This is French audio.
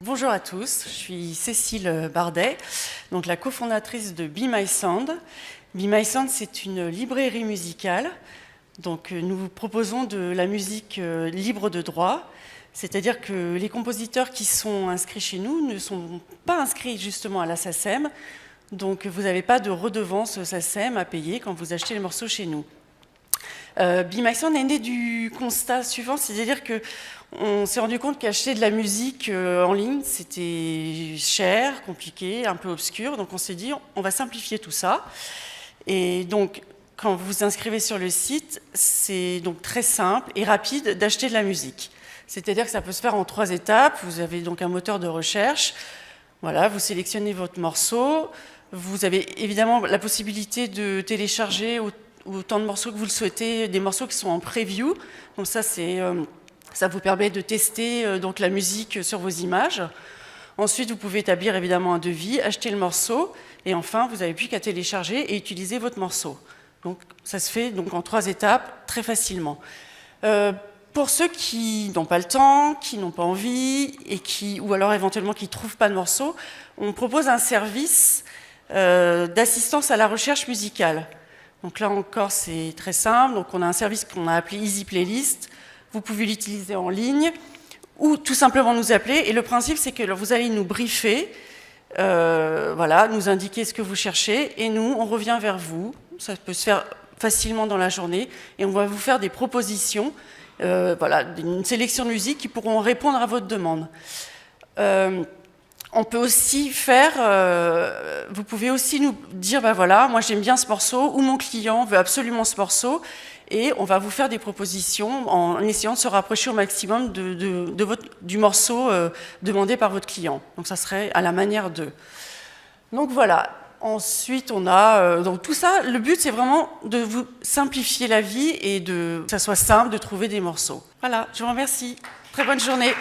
Bonjour à tous, je suis Cécile Bardet, donc la cofondatrice de Be My Sound. Be My Sound, c'est une librairie musicale. Donc, nous vous proposons de la musique libre de droit, c'est-à-dire que les compositeurs qui sont inscrits chez nous ne sont pas inscrits justement à la SACEM, donc vous n'avez pas de redevance SACEM à payer quand vous achetez les morceaux chez nous. Be My Sound est né du constat suivant, c'est-à-dire qu'on s'est rendu compte qu'acheter de la musique en ligne, c'était cher, compliqué, un peu obscur, donc on s'est dit on va simplifier tout ça. Et donc, quand vous vous inscrivez sur le site, c'est donc très simple et rapide d'acheter de la musique. C'est-à-dire que ça peut se faire en 3 étapes. Vous avez donc un moteur de recherche. Voilà, vous sélectionnez votre morceau. Vous avez évidemment la possibilité de télécharger autant de morceaux que vous le souhaitez, des morceaux qui sont en preview. Donc ça vous permet de tester donc la musique sur vos images. Ensuite, vous pouvez établir évidemment un devis, acheter le morceau, et enfin, vous n'avez plus qu'à télécharger et utiliser votre morceau. Donc, ça se fait donc en 3 étapes, très facilement. Pour ceux qui n'ont pas le temps, qui n'ont pas envie, ou alors éventuellement qui ne trouvent pas de morceau, on propose un service d'assistance à la recherche musicale. Donc là encore, c'est très simple. Donc, on a un service qu'on a appelé Easy Playlist. Vous pouvez l'utiliser en ligne ou tout simplement nous appeler. Et le principe, c'est que vous allez nous briefer, voilà, nous indiquer ce que vous cherchez, et nous, on revient vers vous. Ça peut se faire facilement dans la journée, et on va vous faire des propositions, voilà, une sélection de musique qui pourront répondre à votre demande. On peut aussi faire, vous pouvez aussi nous dire, ben voilà, moi j'aime bien ce morceau, ou mon client veut absolument ce morceau, et on va vous faire des propositions en essayant de se rapprocher au maximum du morceau demandé par votre client. Donc ça serait à la manière de. Donc voilà. Ensuite, on a donc tout ça. Le but, c'est vraiment de vous simplifier la vie et que ça soit simple de trouver des morceaux. Voilà. Je vous remercie. Très bonne journée.